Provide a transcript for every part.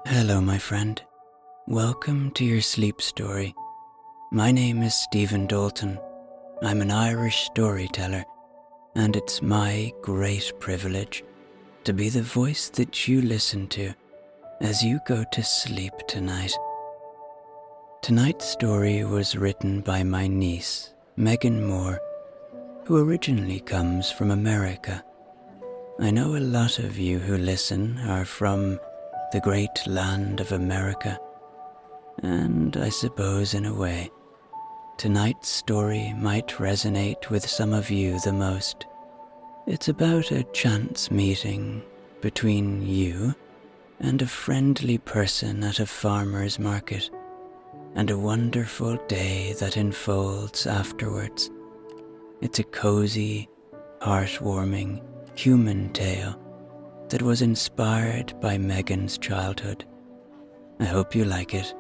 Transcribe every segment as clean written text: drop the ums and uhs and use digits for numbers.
Hello, my friend. Welcome to your sleep story. My name is Stephen Dalton. I'm an Irish storyteller, and it's my great privilege to be the voice that you listen to as you go to sleep tonight. Tonight's story was written by my niece, Megan Moore, who originally comes from America. I know a lot of you who listen are from the great land of America, and I suppose in a way, tonight's story might resonate with some of you the most. It's about a chance meeting between you and a friendly person at a farmer's market, and a wonderful day that unfolds afterwards. It's a cozy, heartwarming, human tale that was inspired by Megan's childhood. I hope you like it.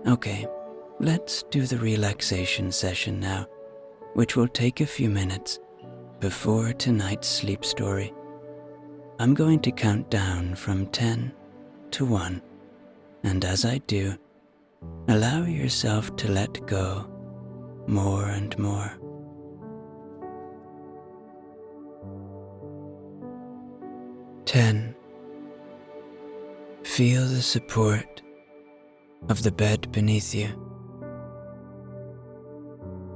Okay, let's do the relaxation session now, which will take a few minutes before tonight's sleep story. I'm going to count down from 10 to 1, and as I do, allow yourself to let go more and more. 10. Feel the support of the bed beneath you,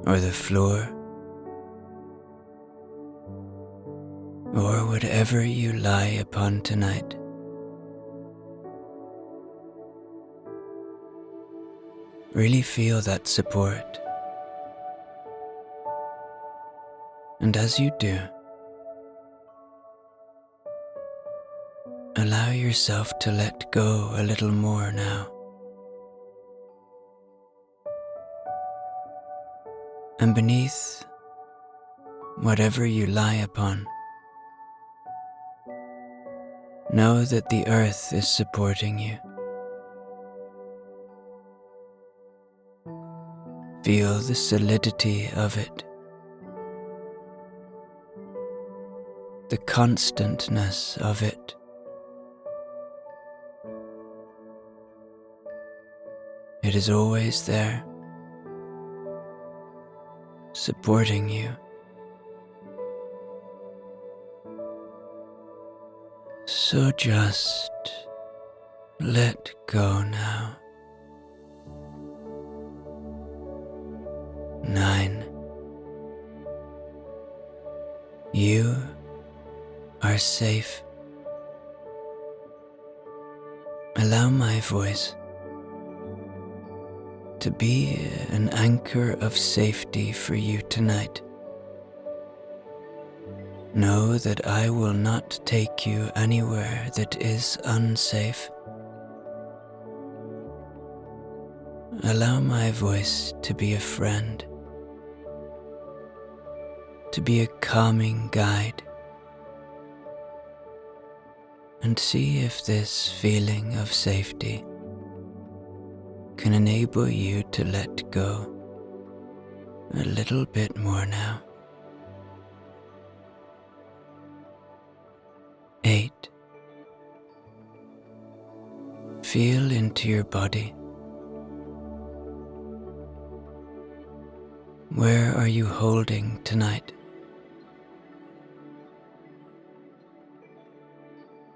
or the floor, or whatever you lie upon tonight. Really feel that support. And as you do, allow yourself to let go a little more now. And beneath whatever you lie upon, know that the earth is supporting you. Feel the solidity of it, the constantness of it. It is always there, supporting you. So just let go now. 9. You are safe. Allow my voice to be an anchor of safety for you tonight. Know that I will not take you anywhere that is unsafe. Allow my voice to be a friend, to be a calming guide, and see if this feeling of safety can enable you to let go a little bit more now. 8. Feel into your body. Where are you holding tonight?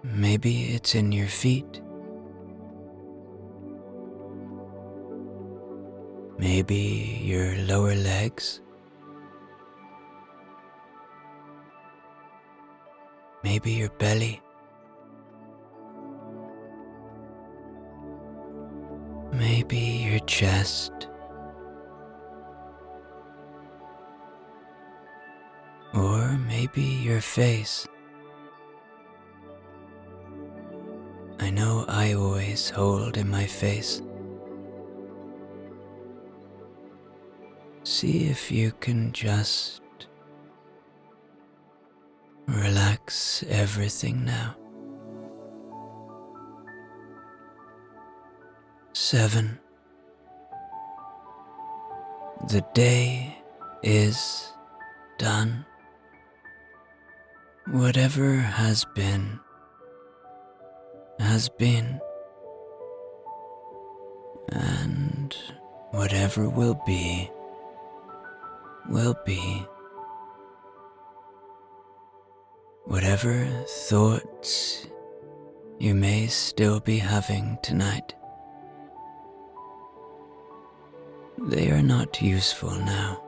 Maybe it's in your feet. Maybe your lower legs. Maybe your belly. Maybe your chest. Or maybe your face. I know I always hold in my face. See if you can just relax everything now. 7. The day is done. Whatever has been, whatever will be, will be. Whatever thoughts you may still be having tonight, they are not useful now.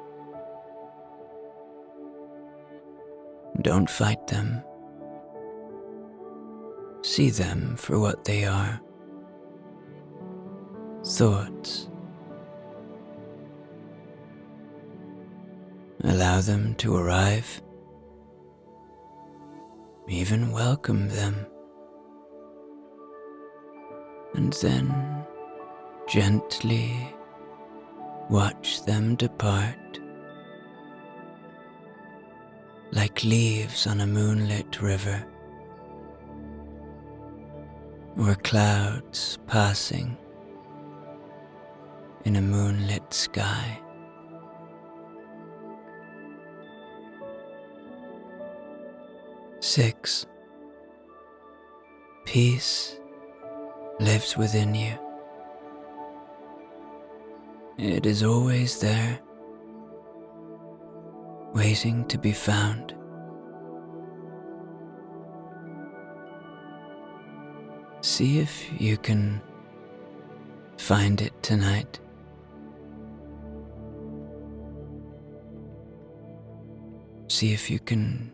Don't fight them. See them for what they are. Thoughts. Allow them to arrive. Even welcome them. And then gently watch them depart, like leaves on a moonlit river, or clouds passing in a moonlit sky. Six, peace lives within you. It is always there, waiting to be found. See if you can find it tonight. See if you can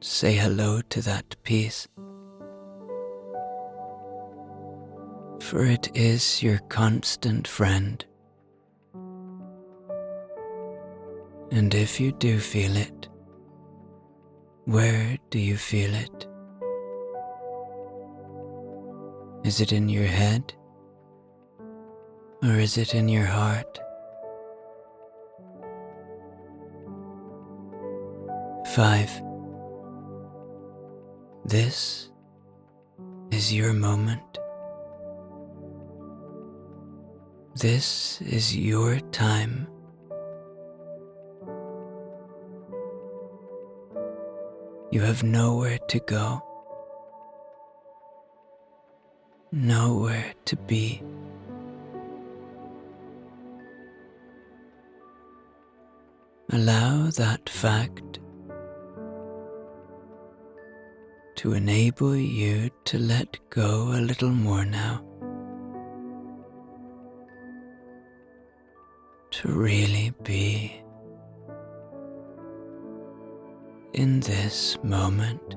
say hello to that peace. For it is your constant friend. And if you do feel it, where do you feel it? Is it in your head? Or is it in your heart? 5. This is your moment. This is your time. You have nowhere to go, nowhere to be. Allow that fact to enable you to let go a little more now, to really be in this moment.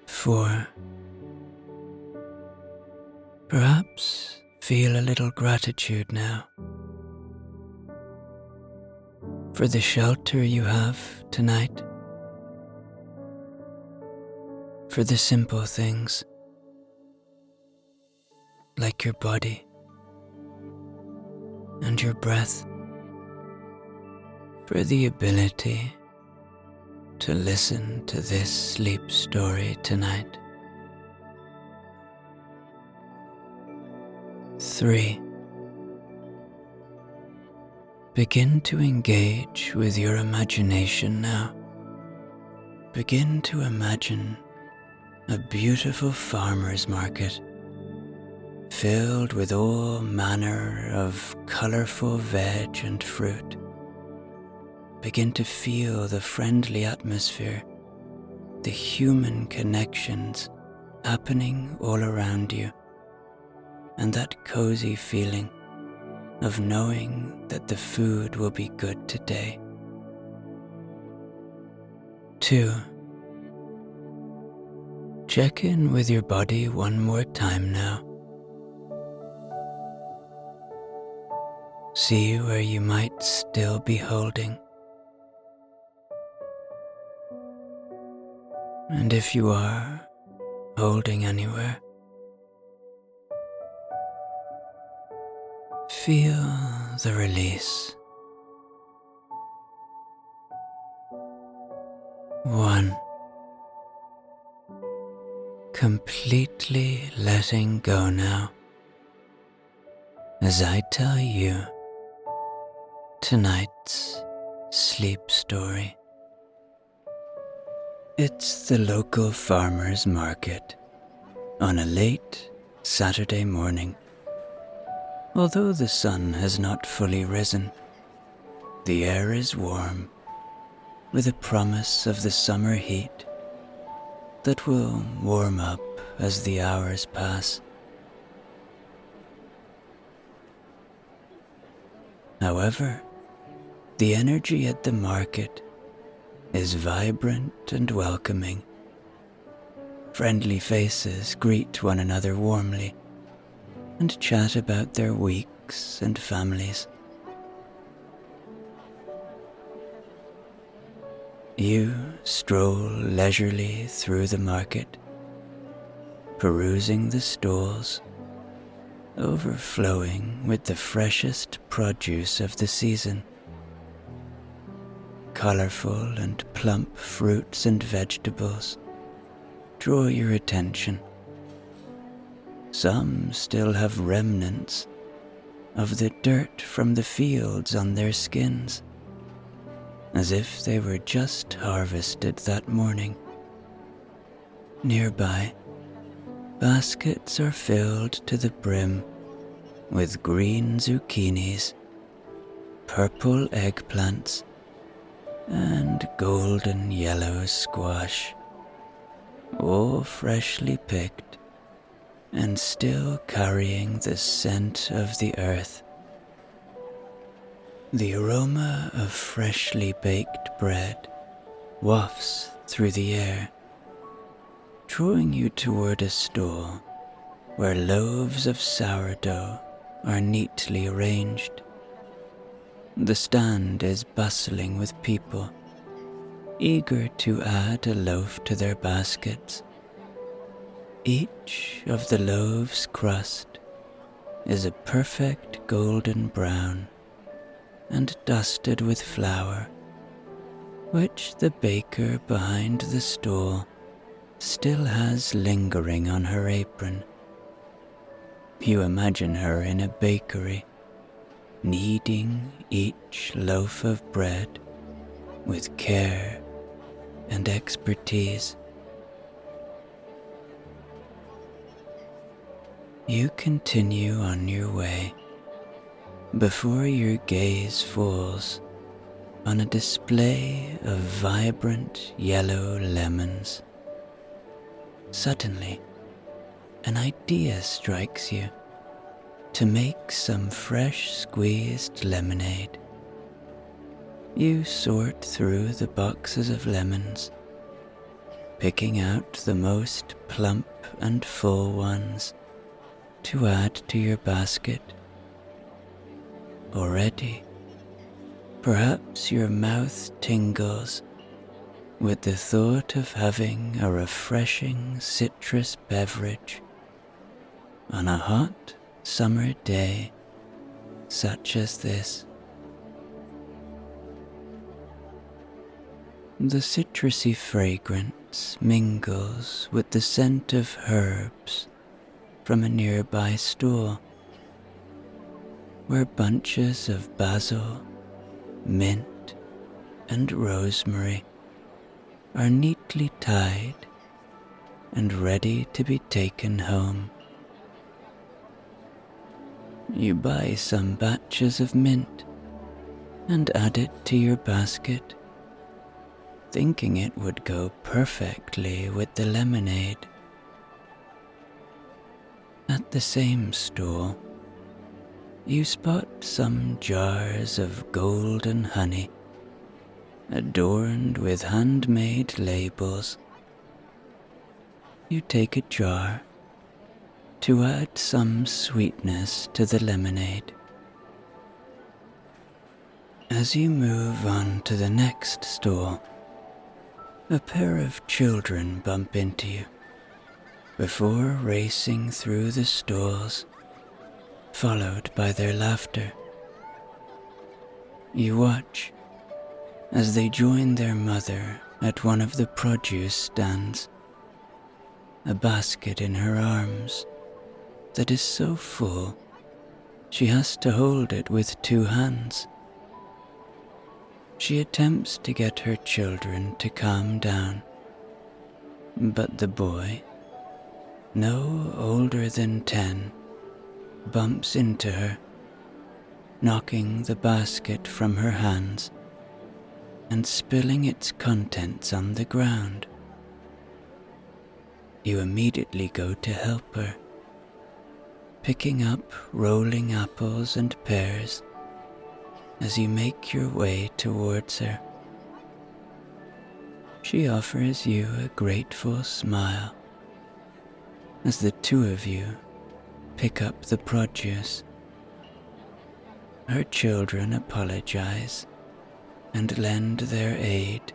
For perhaps feel a little gratitude now for the shelter you have tonight, for the simple things like your body and your breath, for the ability to listen to this sleep story tonight. 3. Begin to engage with your imagination now. Begin to imagine a beautiful farmer's market filled with all manner of colourful veg and fruit. Begin to feel the friendly atmosphere, the human connections happening all around you, and that cozy feeling of knowing that the food will be good today. 2. Check in with your body one more time now. See where you might still be holding. And if you are holding anywhere, feel the release. 1. Completely letting go now, as I tell you tonight's sleep story. It's the local farmer's market on a late Saturday morning. Although the sun has not fully risen, the air is warm, with a promise of the summer heat that will warm up as the hours pass. However, the energy at the market is vibrant and welcoming. Friendly faces greet one another warmly and chat about their weeks and families. You stroll leisurely through the market, perusing the stalls, overflowing with the freshest produce of the season. Colorful and plump fruits and vegetables draw your attention. Some still have remnants of the dirt from the fields on their skins, as if they were just harvested that morning. Nearby, baskets are filled to the brim with green zucchinis, purple eggplants, and golden yellow squash, all freshly picked and still carrying the scent of the earth. The aroma of freshly baked bread wafts through the air, drawing you toward a stall where loaves of sourdough are neatly arranged. The stand is bustling with people, eager to add a loaf to their baskets. Each of the loaves' crust is a perfect golden brown and dusted with flour, which the baker behind the stall still has lingering on her apron. You imagine her in a bakery, kneading each loaf of bread with care and expertise. You continue on your way before your gaze falls on a display of vibrant yellow lemons. Suddenly, an idea strikes you to make some fresh squeezed lemonade. You sort through the boxes of lemons, picking out the most plump and full ones to add to your basket. Already, perhaps your mouth tingles with the thought of having a refreshing citrus beverage on a hot summer day such as this. The citrusy fragrance mingles with the scent of herbs from a nearby store, where bunches of basil, mint, and rosemary are neatly tied and ready to be taken home. You buy some batches of mint and add it to your basket, thinking it would go perfectly with the lemonade. At the same stall, you spot some jars of golden honey adorned with handmade labels. You take a jar to add some sweetness to the lemonade. As you move on to the next stall, a pair of children bump into you before racing through the stalls, followed by their laughter. You watch as they join their mother at one of the produce stands, a basket in her arms that is so full she has to hold it with two hands. She attempts to get her children to calm down, but the boy, no older than 10, bumps into her, knocking the basket from her hands and spilling its contents on the ground. You immediately go to help her, picking up rolling apples and pears as you make your way towards her. She offers you a grateful smile as the two of you pick up the produce. Her children apologize and lend their aid,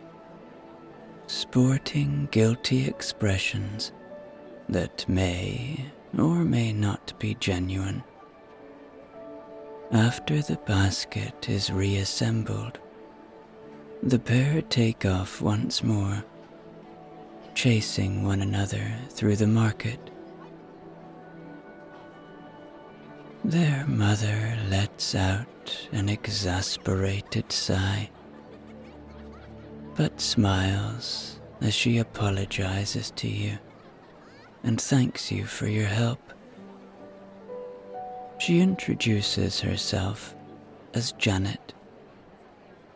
sporting guilty expressions that may or may not be genuine. After the basket is reassembled, the pair take off once more, chasing one another through the market. Their mother lets out an exasperated sigh, but smiles as she apologizes to you and thanks you for your help. She introduces herself as Janet,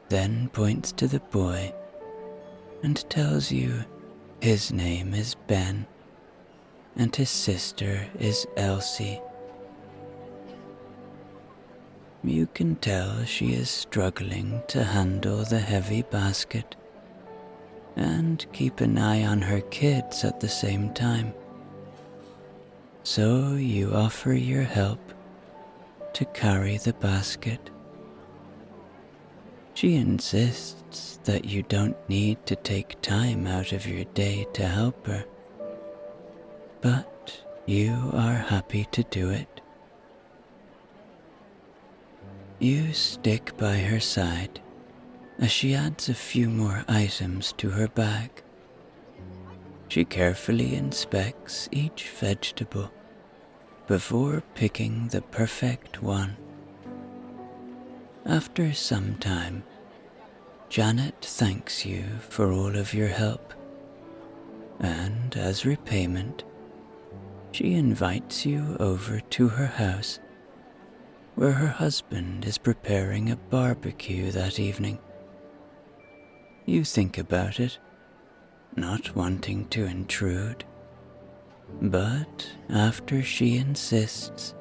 then points to the boy and tells you his name is Ben and his sister is Elsie. You can tell she is struggling to handle the heavy basket and keep an eye on her kids at the same time. So you offer your help to carry the basket. She insists that you don't need to take time out of your day to help her, but you are happy to do it. You stick by her side as she adds a few more items to her bag. She carefully inspects each vegetable before picking the perfect one. After some time, Janet thanks you for all of your help, and as repayment, she invites you over to her house, where her husband is preparing a barbecue that evening. You think about it, not wanting to intrude, but after she insists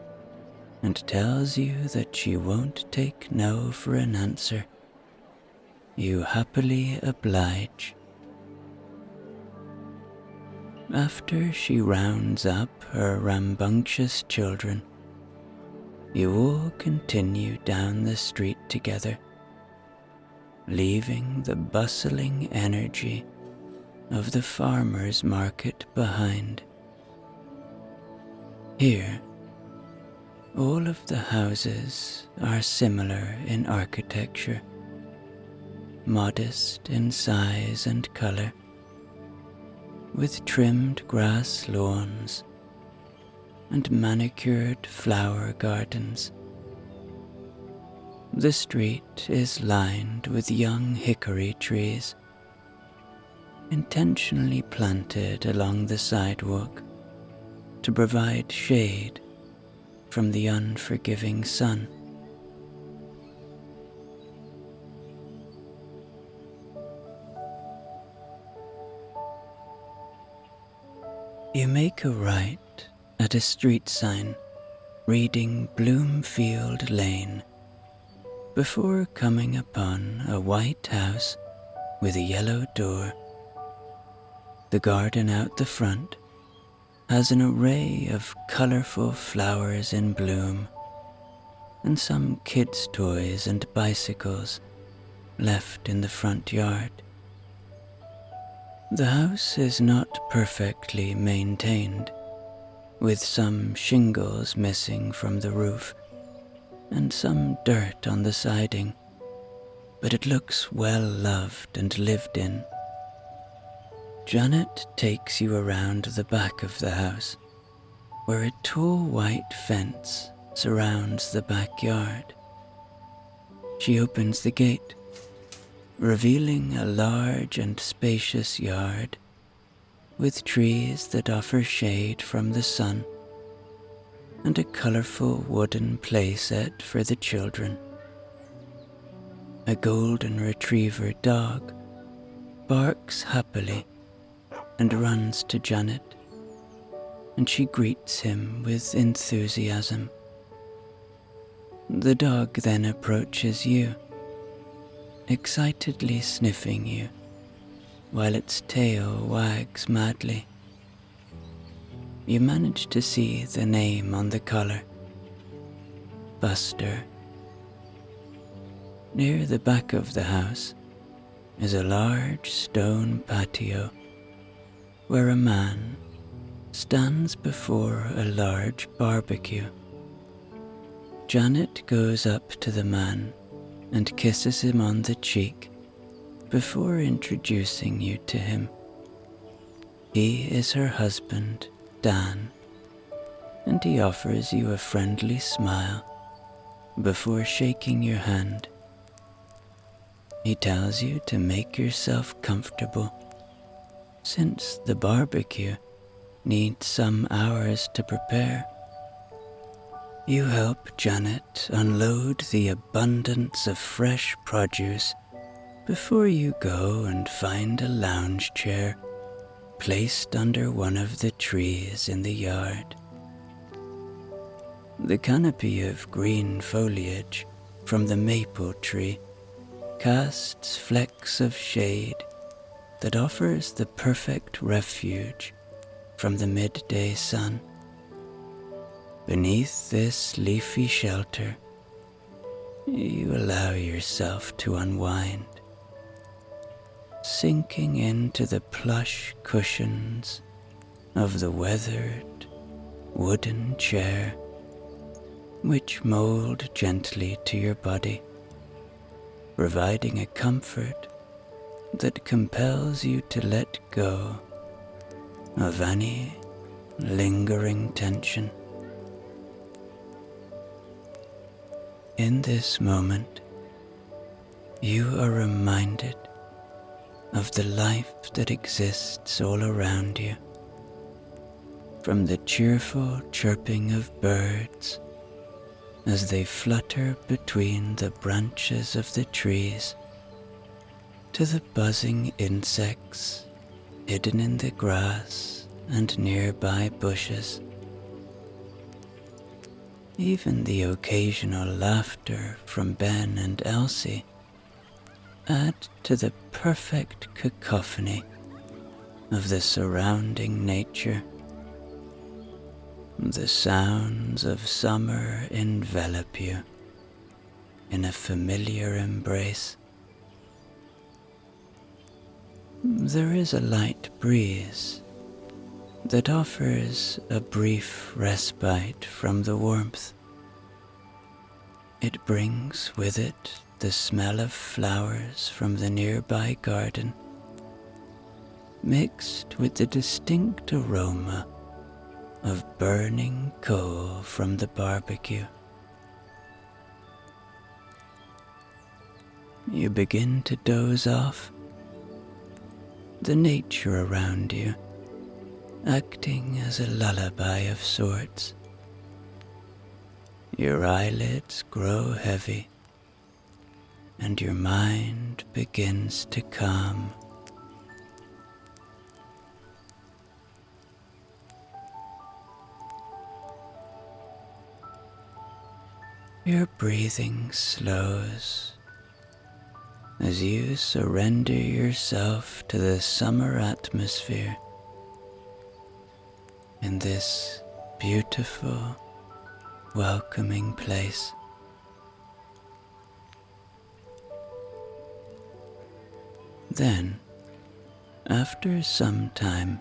and tells you that she won't take no for an answer, you happily oblige. After she rounds up her rambunctious children, you all continue down the street together, leaving the bustling energy of the farmer's market behind. Here, all of the houses are similar in architecture, modest in size and color, with trimmed grass lawns and manicured flower gardens. The street is lined with young hickory trees, intentionally planted along the sidewalk to provide shade from the unforgiving sun. You make a right at a street sign reading Bloomfield Lane before coming upon a white house with a yellow door. The garden out the front has an array of colorful flowers in bloom and some kids' toys and bicycles left in the front yard. The house is not perfectly maintained, with some shingles missing from the roof and some dirt on the siding, but it looks well loved and lived in. Janet takes you around the back of the house, where a tall white fence surrounds the backyard. She opens the gate, revealing a large and spacious yard with trees that offer shade from the sun, and a colourful wooden playset for the children. A golden retriever dog barks happily and runs to Janet, and she greets him with enthusiasm. The dog then approaches you, excitedly sniffing you, while its tail wags madly. You manage to see the name on the collar, Buster. Near the back of the house is a large stone patio where a man stands before a large barbecue. Janet goes up to the man and kisses him on the cheek before introducing you to him. He is her husband, Dan, and he offers you a friendly smile before shaking your hand. He tells you to make yourself comfortable, since the barbecue needs some hours to prepare. You help Janet unload the abundance of fresh produce before you go and find a lounge chair placed under one of the trees in the yard. The canopy of green foliage from the maple tree casts flecks of shade that offers the perfect refuge from the midday sun. Beneath this leafy shelter, you allow yourself to unwind, sinking into the plush cushions of the weathered wooden chair, which mold gently to your body, providing a comfort that compels you to let go of any lingering tension. In this moment, you are reminded of the life that exists all around you, from the cheerful chirping of birds as they flutter between the branches of the trees, to the buzzing insects hidden in the grass and nearby bushes. Even the occasional laughter from Ben and Elsie add to the perfect cacophony of the surrounding nature. The sounds of summer envelop you in a familiar embrace. There is a light breeze that offers a brief respite from the warmth. It brings with it the smell of flowers from the nearby garden, mixed with the distinct aroma of burning coal from the barbecue. You begin to doze off, the nature around you acting as a lullaby of sorts. Your eyelids grow heavy, and your mind begins to calm. Your breathing slows as you surrender yourself to the summer atmosphere in this beautiful, welcoming place. Then, after some time,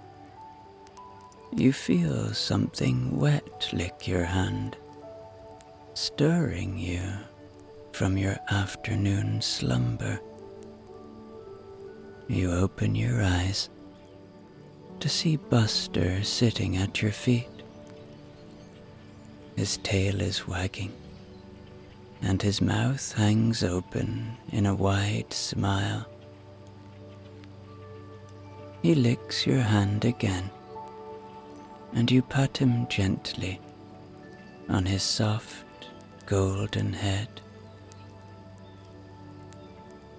you feel something wet lick your hand, stirring you from your afternoon slumber. You open your eyes to see Buster sitting at your feet. His tail is wagging, and his mouth hangs open in a wide smile. He licks your hand again, and you pat him gently on his soft golden head.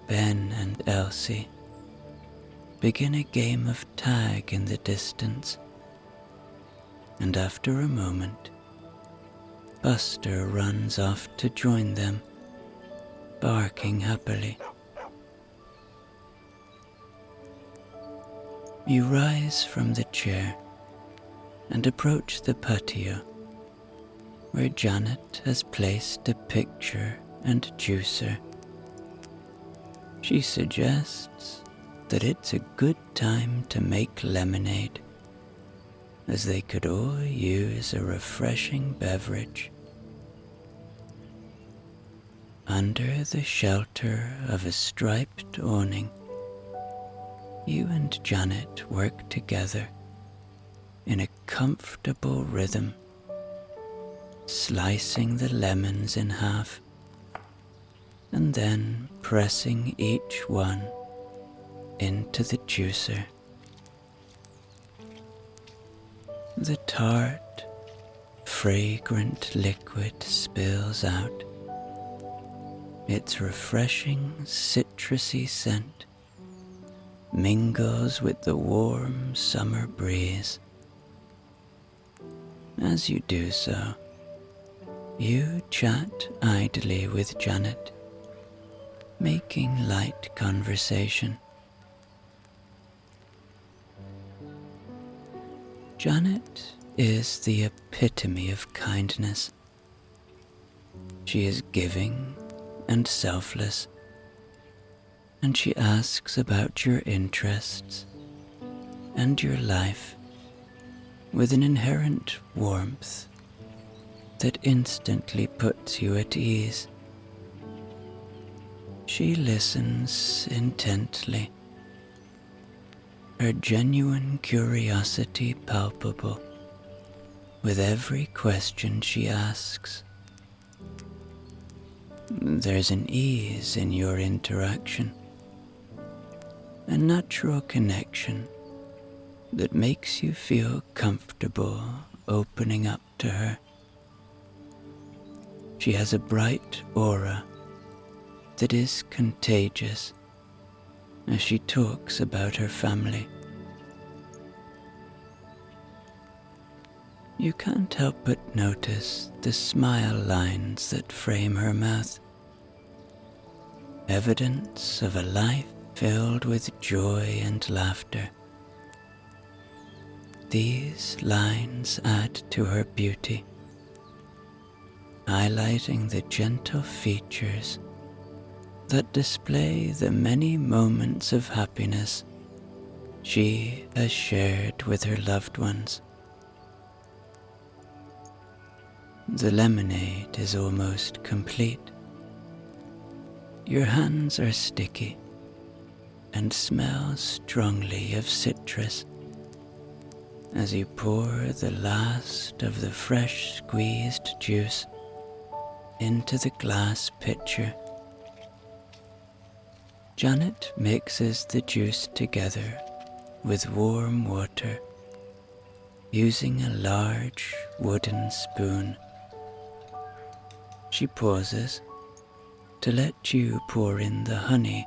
Ben and Elsie begin a game of tag in the distance, and after a moment, Buster runs off to join them, barking happily. You rise from the chair and approach the patio, where Janet has placed a picture and juicer. She suggests that it's a good time to make lemonade, as they could all use a refreshing beverage. Under the shelter of a striped awning, you and Janet work together in a comfortable rhythm, slicing the lemons in half and then pressing each one into the juicer. The tart, fragrant liquid spills out. Its refreshing citrusy scent mingles with the warm summer breeze. As you do so, you chat idly with Janet, making light conversation. Janet is the epitome of kindness. She is giving and selfless, and she asks about your interests and your life with an inherent warmth that instantly puts you at ease. She listens intently, her genuine curiosity palpable with every question she asks. There's an ease in your interaction, a natural connection that makes you feel comfortable opening up to her. She has a bright aura that is contagious as she talks about her family. You can't help but notice the smile lines that frame her mouth, evidence of a life filled with joy and laughter. These lines add to her beauty, highlighting the gentle features that display the many moments of happiness she has shared with her loved ones. The lemonade is almost complete. Your hands are sticky and smell strongly of citrus as you pour the last of the fresh squeezed juice into the glass pitcher. Janet mixes the juice together with warm water using a large wooden spoon. She pauses to let you pour in the honey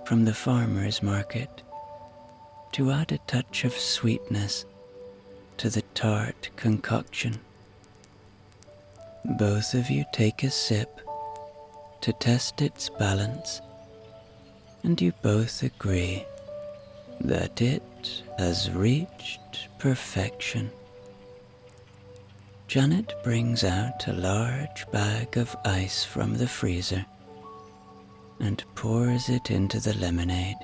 from the farmer's market to add a touch of sweetness to the tart concoction. Both of you take a sip to test its balance, and you both agree that it has reached perfection. Janet brings out a large bag of ice from the freezer and pours it into the lemonade.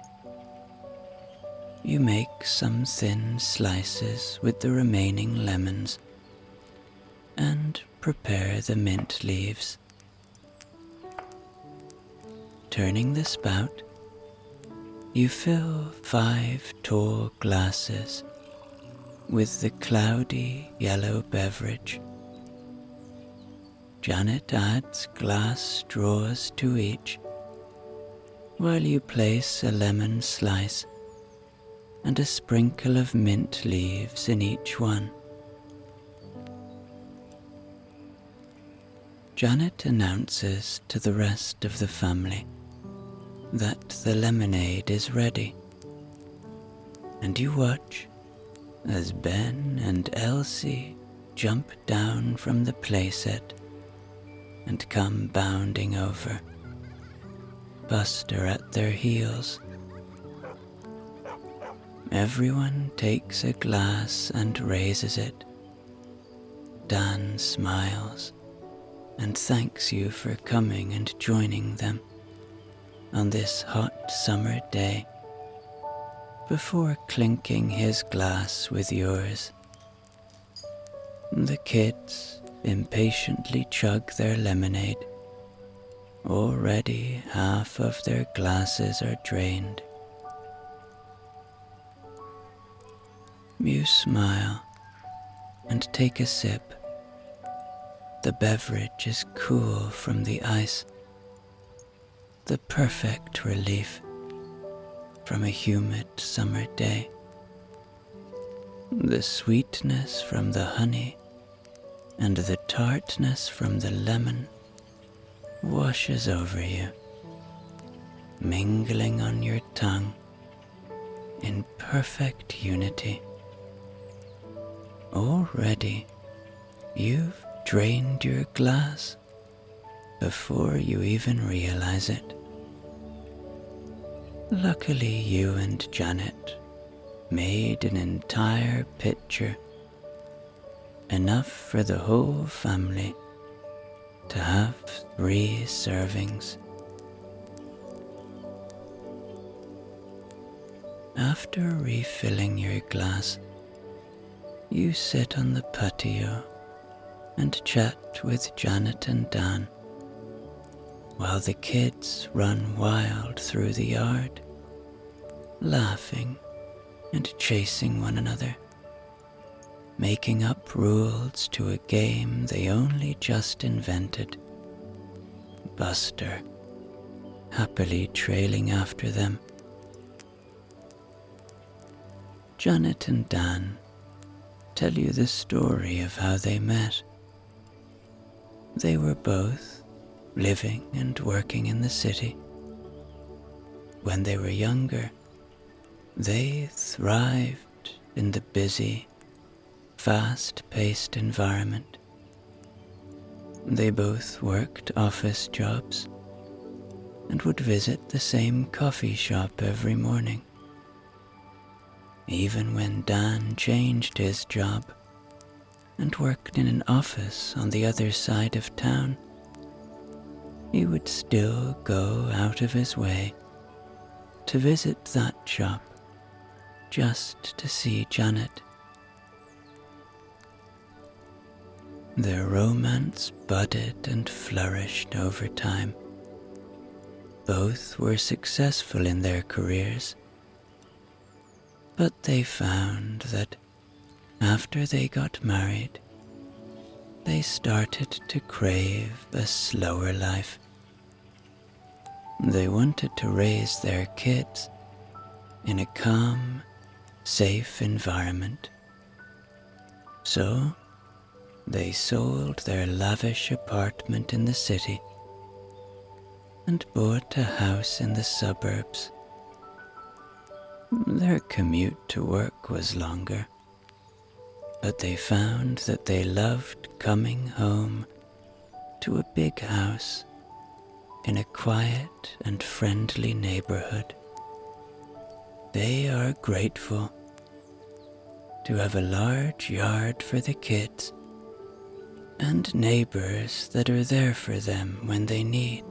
You make some thin slices with the remaining lemons and prepare the mint leaves. Turning the spout, you fill 5 tall glasses with the cloudy yellow beverage. Janet adds glass straws to each, while you place a lemon slice and a sprinkle of mint leaves in each one. Janet announces to the rest of the family that the lemonade is ready, and you watch as Ben and Elsie jump down from the playset and come bounding over, Buster at their heels. Everyone takes a glass and raises it. Dan smiles and thanks you for coming and joining them on this hot summer day before clinking his glass with yours. The kids impatiently chug their lemonade. Already half of their glasses are drained. You smile and take a sip. The beverage is cool from the ice, the perfect relief from a humid summer day. The sweetness from the honey and the tartness from the lemon washes over you, mingling on your tongue in perfect unity. Already, you've drained your glass before you even realize it. Luckily, you and Janet made an entire pitcher, enough for the whole family to have 3 servings. After refilling your glass, you sit on the patio and chat with Janet and Dan while the kids run wild through the yard, laughing and chasing one another, making up rules to a game they only just invented. Buster happily trailing after them. Janet and Dan tell you the story of how they met. They were both living and working in the city. When they were younger, they thrived in the busy, fast-paced environment. They both worked office jobs and would visit the same coffee shop every morning. Even when Dan changed his job and worked in an office on the other side of town, he would still go out of his way to visit that shop just to see Janet. Their romance budded and flourished over time. Both were successful in their careers, but they found that after they got married, they started to crave a slower life. They wanted to raise their kids in a calm, safe environment. So, they sold their lavish apartment in the city and bought a house in the suburbs. Their commute to work was longer, but they found that they loved coming home to a big house in a quiet and friendly neighborhood. They are grateful to have a large yard for the kids and neighbors that are there for them when they need.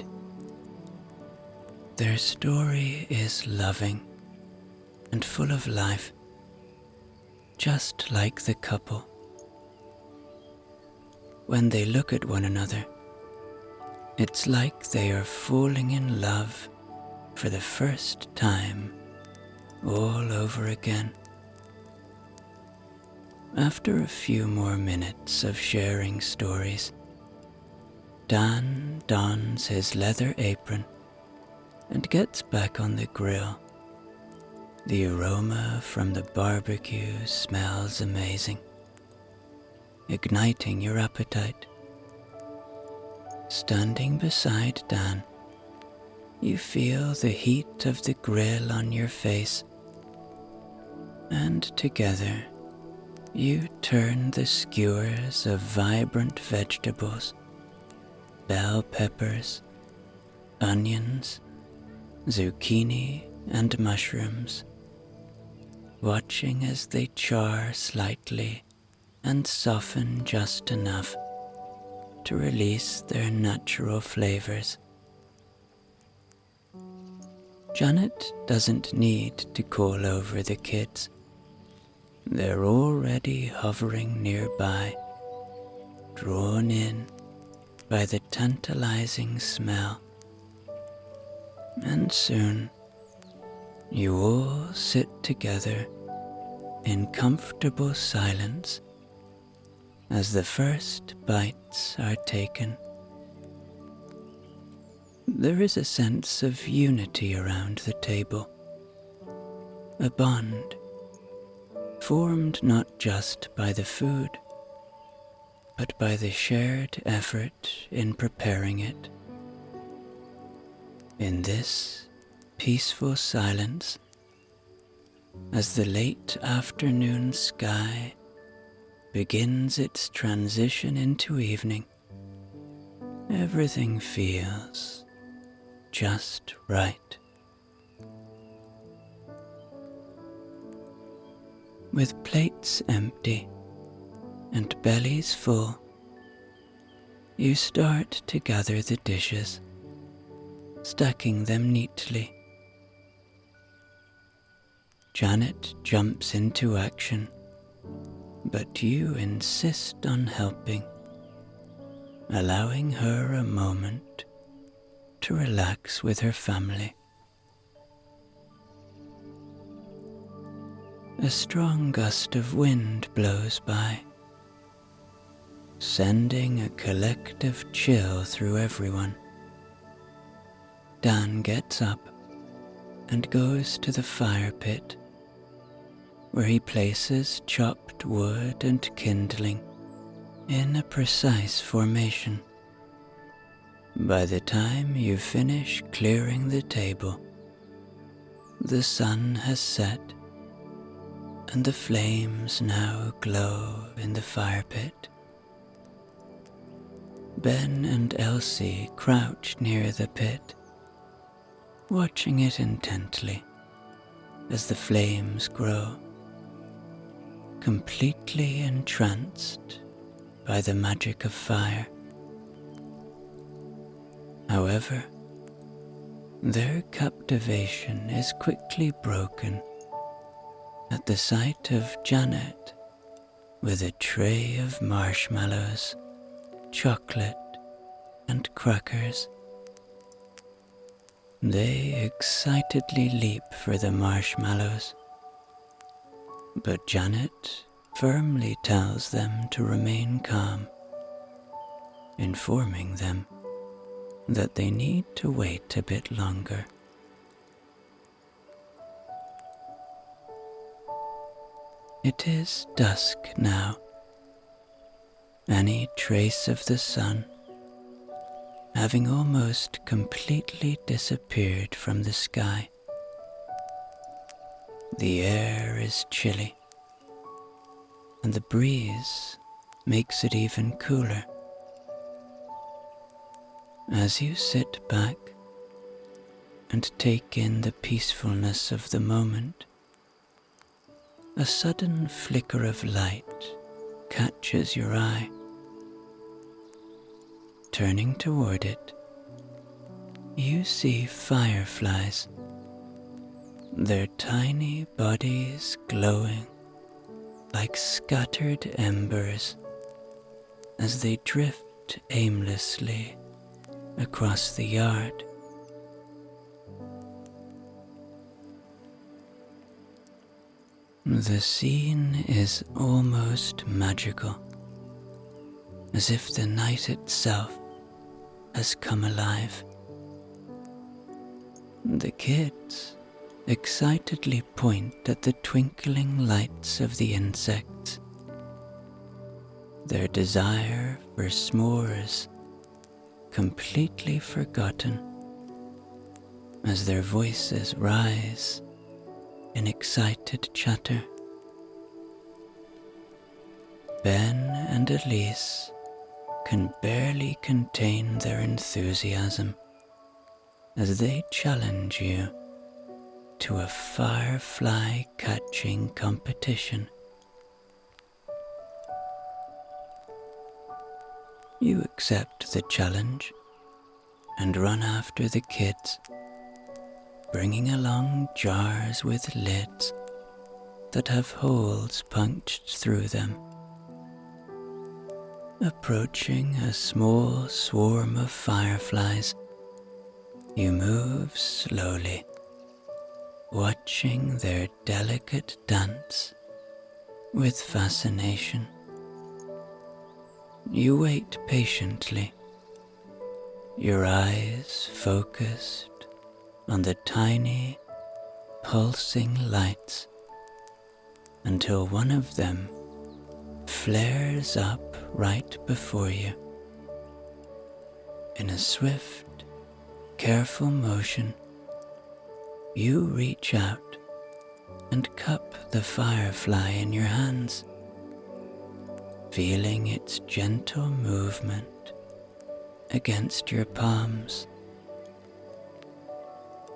Their story is loving and full of life, just like the couple. When they look at one another, it's like they are falling in love for the first time all over again. After a few more minutes of sharing stories, Dan dons his leather apron and gets back on the grill. The aroma from the barbecue smells amazing, igniting your appetite. Standing beside Dan, you feel the heat of the grill on your face, and together you turn the skewers of vibrant vegetables, bell peppers, onions, zucchini, and mushrooms, watching as they char slightly and soften just enough to release their natural flavors. Janet doesn't need to call over the kids. They're already hovering nearby, drawn in by the tantalizing smell. And soon, you all sit together in comfortable silence as the first bites are taken. There is a sense of unity around the table, a bond formed not just by the food, but by the shared effort in preparing it. In this peaceful silence, as the late afternoon sky begins its transition into evening, everything feels just right. With plates empty and bellies full, you start to gather the dishes, stacking them neatly. Janet jumps into action, but you insist on helping, allowing her a moment to relax with her family. A strong gust of wind blows by, sending a collective chill through everyone. Dan gets up and goes to the fire pit, where he places chopped wood and kindling in a precise formation. By the time you finish clearing the table, the sun has set, and the flames now glow in the fire pit. Ben and Elsie crouch near the pit, watching it intently as the flames grow, completely entranced by the magic of fire. However, their captivation is quickly broken at the sight of Janet with a tray of marshmallows, chocolate, and crackers. They excitedly leap for the marshmallows, but Janet firmly tells them to remain calm, informing them that they need to wait a bit longer. It is dusk now. Any trace of the sun having almost completely disappeared from the sky. The air is chilly, and the breeze makes it even cooler. As you sit back and take in the peacefulness of the moment, a sudden flicker of light catches your eye. Turning toward it, you see fireflies, their tiny bodies glowing like scattered embers as they drift aimlessly across the yard. The scene is almost magical, as if the night itself has come alive. The kids, excitedly point at the twinkling lights of the insects, their desire for s'mores completely forgotten as their voices rise in excited chatter. Ben and Elise can barely contain their enthusiasm as they challenge you to a firefly catching competition. You accept the challenge and run after the kids, bringing along jars with lids that have holes punched through them. Approaching a small swarm of fireflies, you move slowly, watching their delicate dance with fascination. You wait patiently, your eyes focused on the tiny, pulsing lights until one of them flares up right before you. In a swift, careful motion, you reach out and cup the firefly in your hands, feeling its gentle movement against your palms.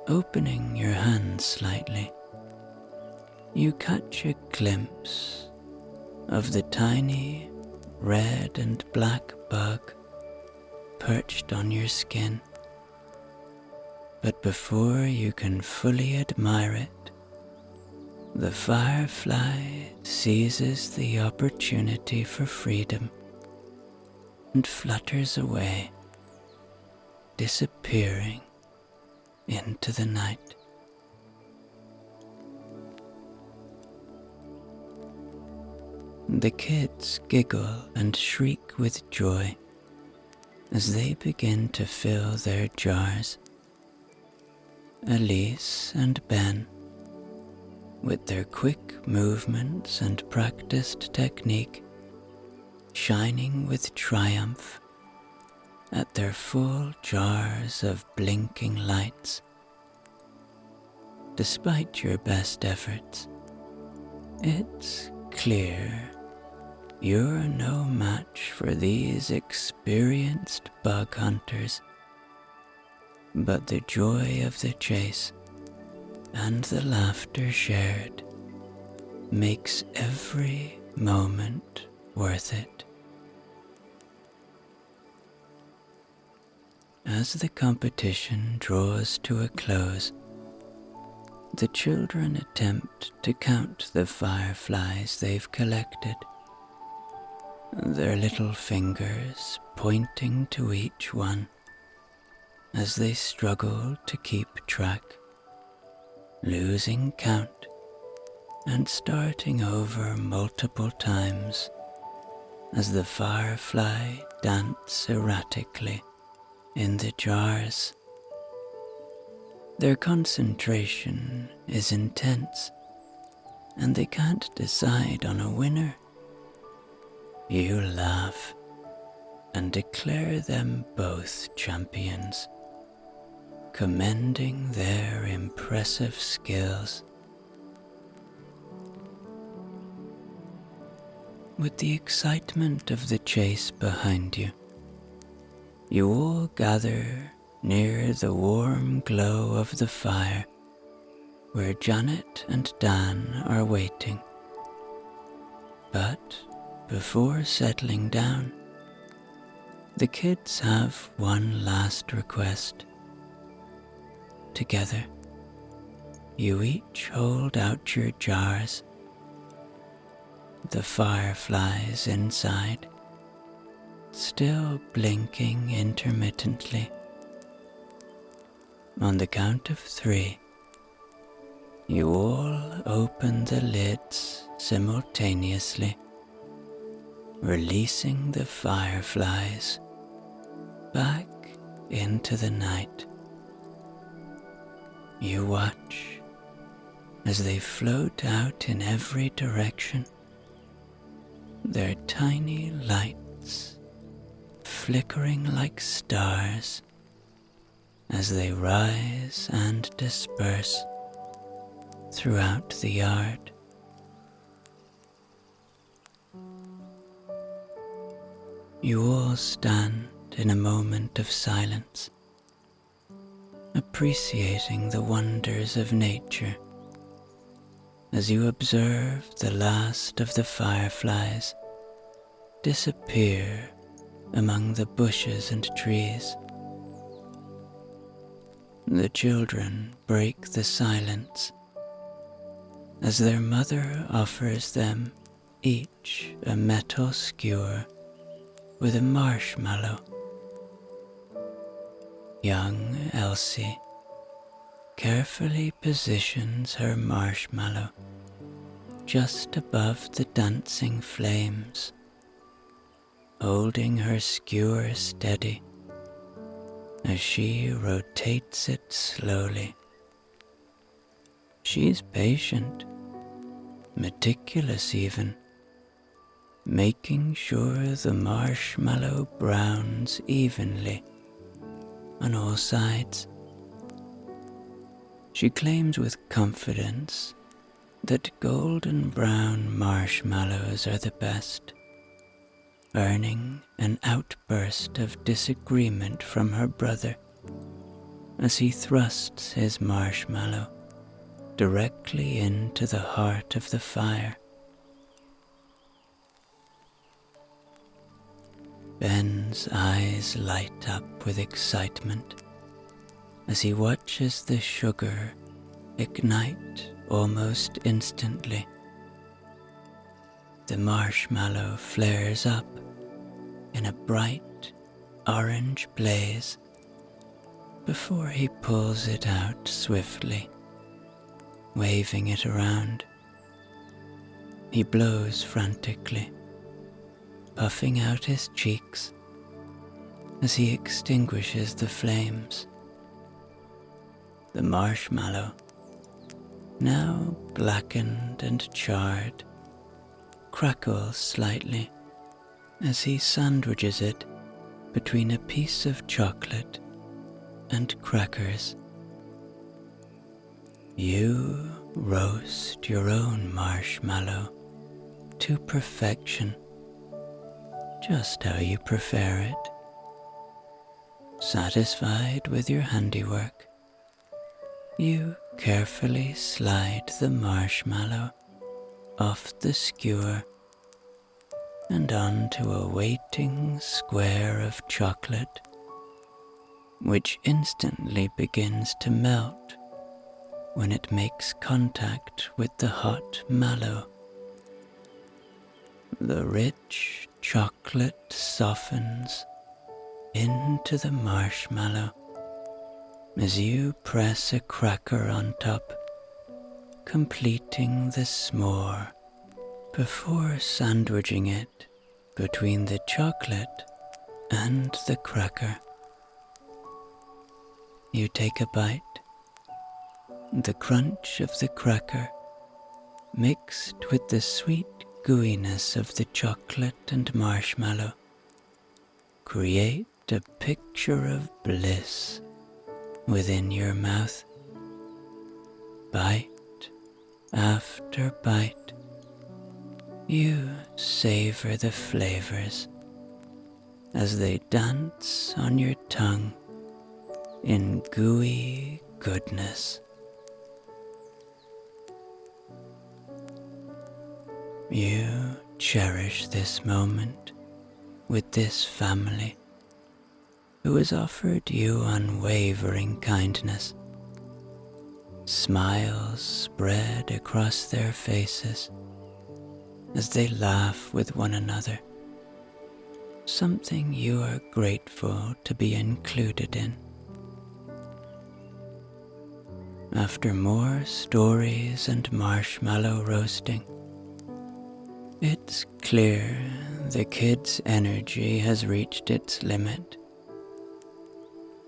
Opening your hands slightly, you catch a glimpse of the tiny red and black bug perched on your skin. But before you can fully admire it, the firefly seizes the opportunity for freedom and flutters away, disappearing into the night. The kids giggle and shriek with joy as they begin to fill their jars. Elise and Ben, with their quick movements and practiced technique, shining with triumph at their full jars of blinking lights. Despite your best efforts, it's clear you're no match for these experienced bug hunters. But the joy of the chase and the laughter shared makes every moment worth it. As the competition draws to a close, the children attempt to count the fireflies they've collected, their little fingers pointing to each one as they struggle to keep track, losing count and starting over multiple times as the firefly dance erratically in the jars. Their concentration is intense, and they can't decide on a winner. You laugh and declare them both champions, commending their impressive skills. With the excitement of the chase behind you, you all gather near the warm glow of the fire where Janet and Dan are waiting. But before settling down, the kids have one last request. Together, you each hold out your jars, the fireflies inside still blinking intermittently. On the count of 3, you all open the lids simultaneously, releasing the fireflies back into the night. You watch as they float out in every direction, their tiny lights flickering like stars as they rise and disperse throughout the yard. You all stand in a moment of silence, appreciating the wonders of nature as you observe the last of the fireflies disappear among the bushes and trees. The children break the silence as their mother offers them each a metal skewer with a marshmallow. Young Elsie carefully positions her marshmallow just above the dancing flames, holding her skewer steady as she rotates it slowly. She's patient, meticulous even, making sure the marshmallow browns evenly on all sides. She claims with confidence that golden brown marshmallows are the best, earning an outburst of disagreement from her brother as he thrusts his marshmallow directly into the heart of the fire. Ben's eyes light up with excitement as he watches the sugar ignite almost instantly. The marshmallow flares up in a bright orange blaze before he pulls it out swiftly, waving it around. He blows frantically, puffing out his cheeks as he extinguishes the flames. The marshmallow, now blackened and charred, crackles slightly as he sandwiches it between a piece of chocolate and crackers. You roast your own marshmallow to perfection, just how you prefer it. Satisfied with your handiwork, you carefully slide the marshmallow off the skewer and onto a waiting square of chocolate, which instantly begins to melt when it makes contact with the hot mallow. The rich chocolate softens into the marshmallow as you press a cracker on top, completing the s'more before sandwiching it between the chocolate and the cracker. You take a bite. The crunch of the cracker, mixed with the sweet gooiness of the chocolate and marshmallow, create a picture of bliss within your mouth. Bite after bite, you savor the flavors as they dance on your tongue in gooey goodness. You cherish this moment with this family who has offered you unwavering kindness. Smiles spread across their faces as they laugh with one another, something you are grateful to be included in. After more stories and marshmallow roasting, it's clear the kid's energy has reached its limit.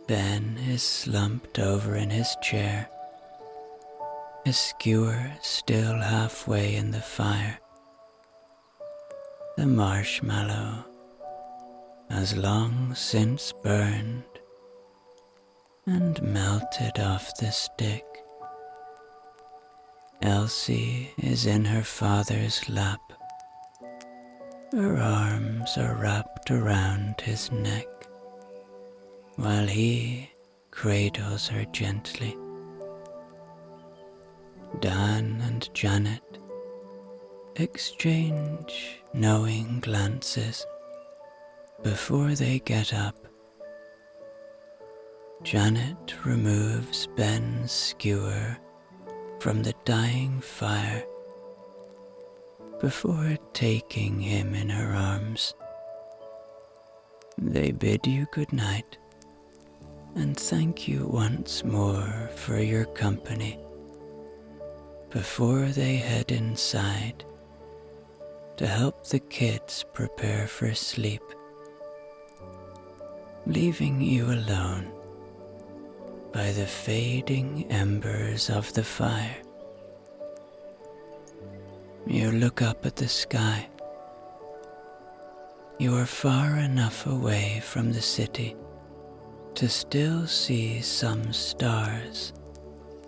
Ben is slumped over in his chair, a skewer still halfway in the fire. The marshmallow has long since burned and melted off the stick. Elsie is in her father's lap. Her arms are wrapped around his neck, while he cradles her gently. Dan and Janet exchange knowing glances before they get up. Janet removes Ben's skewer from the dying fire before taking him in her arms. They bid you good night and thank you once more for your company before they head inside to help the kids prepare for sleep, leaving you alone by the fading embers of the fire. You look up at the sky. You are far enough away from the city to still see some stars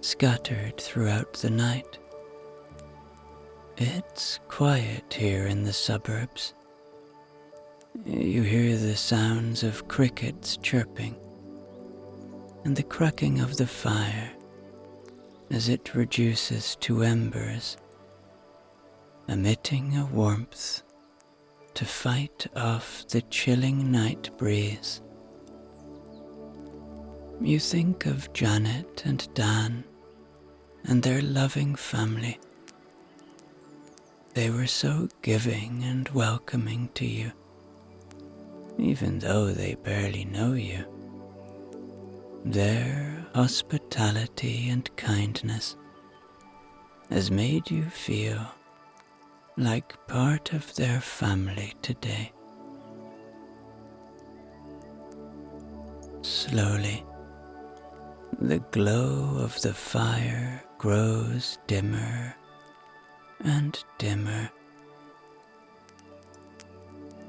scattered throughout the night. It's quiet here in the suburbs. You hear the sounds of crickets chirping and the crackling of the fire as it reduces to embers, emitting a warmth to fight off the chilling night breeze. You think of Janet and Dan and their loving family. They were so giving and welcoming to you, even though they barely know you. Their hospitality and kindness has made you feel like part of their family today. Slowly, the glow of the fire grows dimmer and dimmer,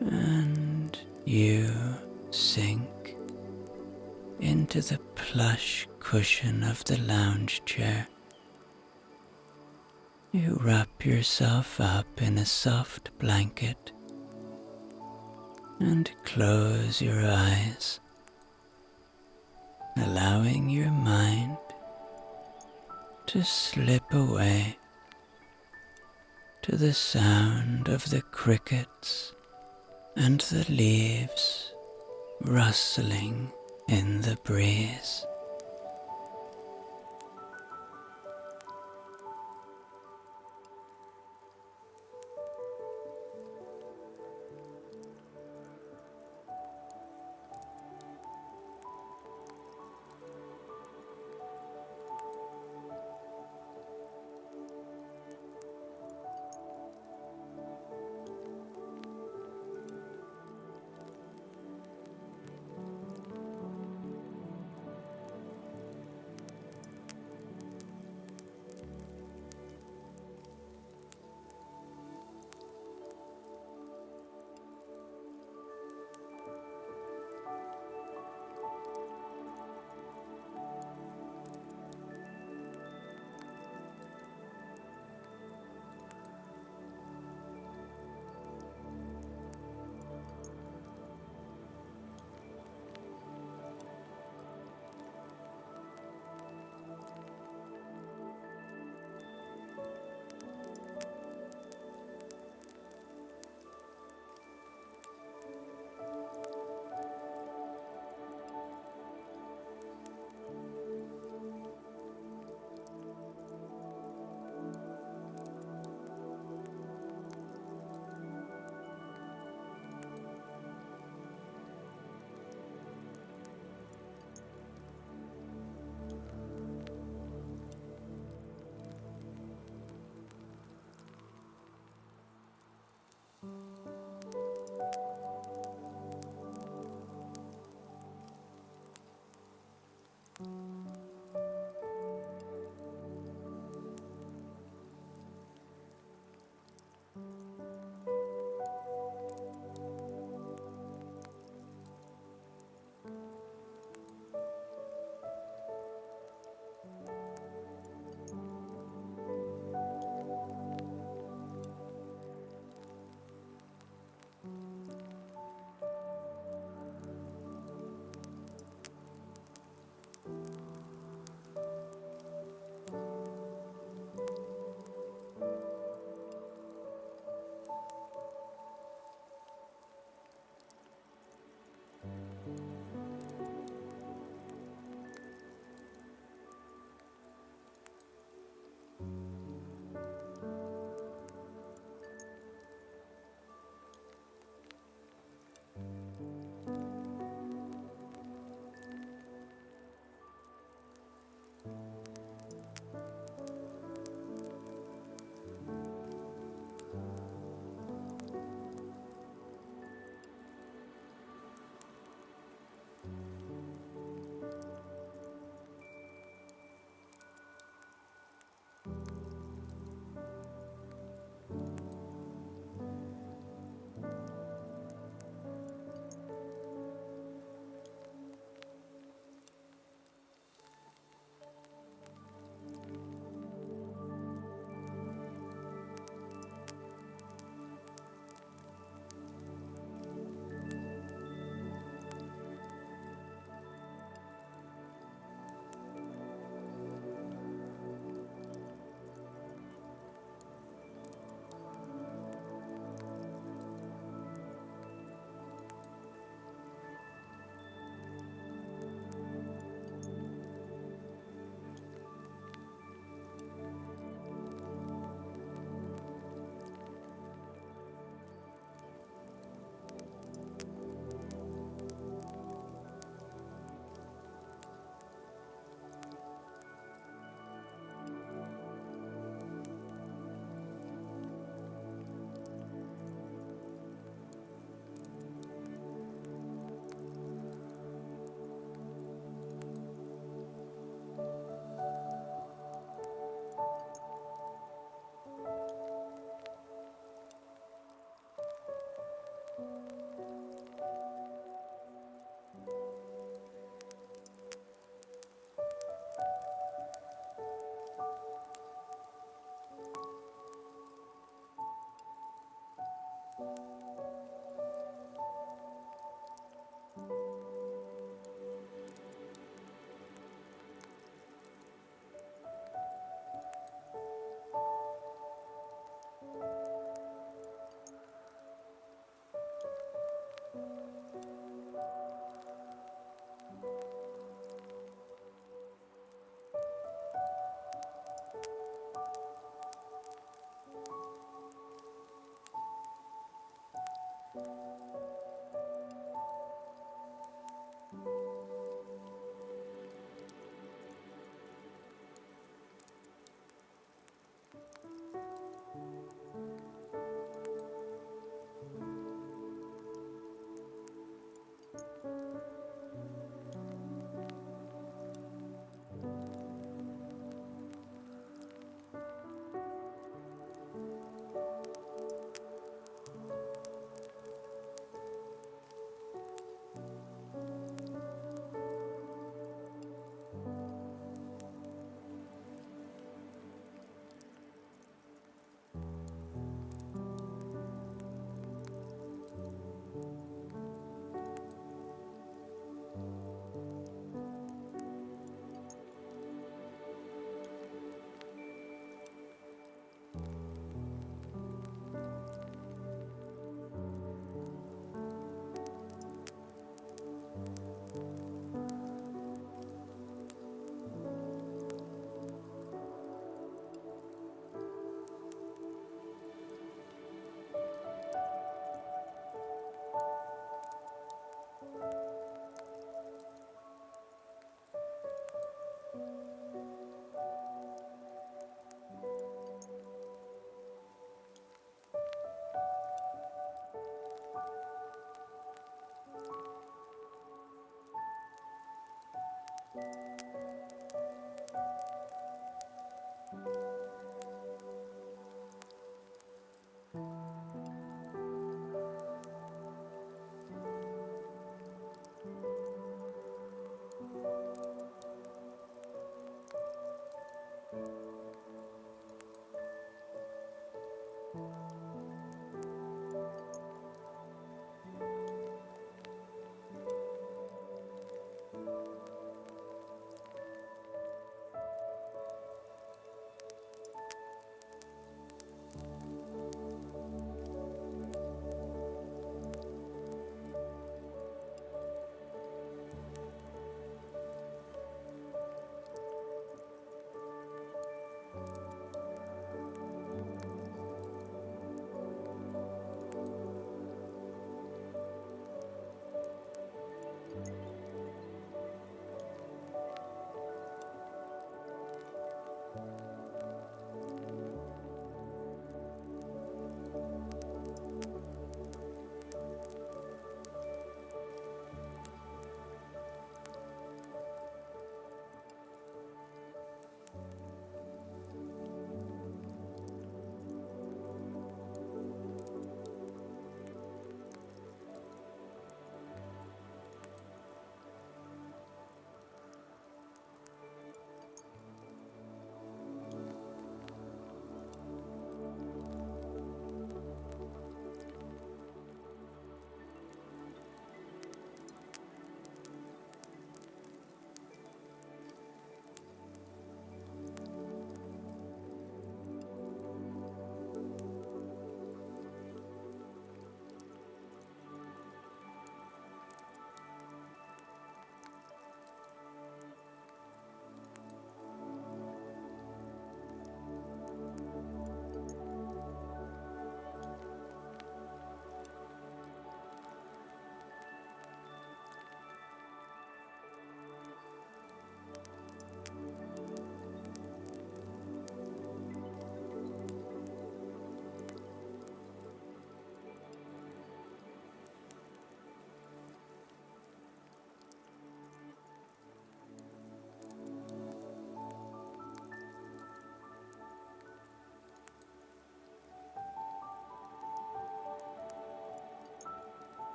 and you sink into the plush cushion of the lounge chair. You wrap yourself up in a soft blanket and close your eyes, allowing your mind to slip away to the sound of the crickets and the leaves rustling in the breeze.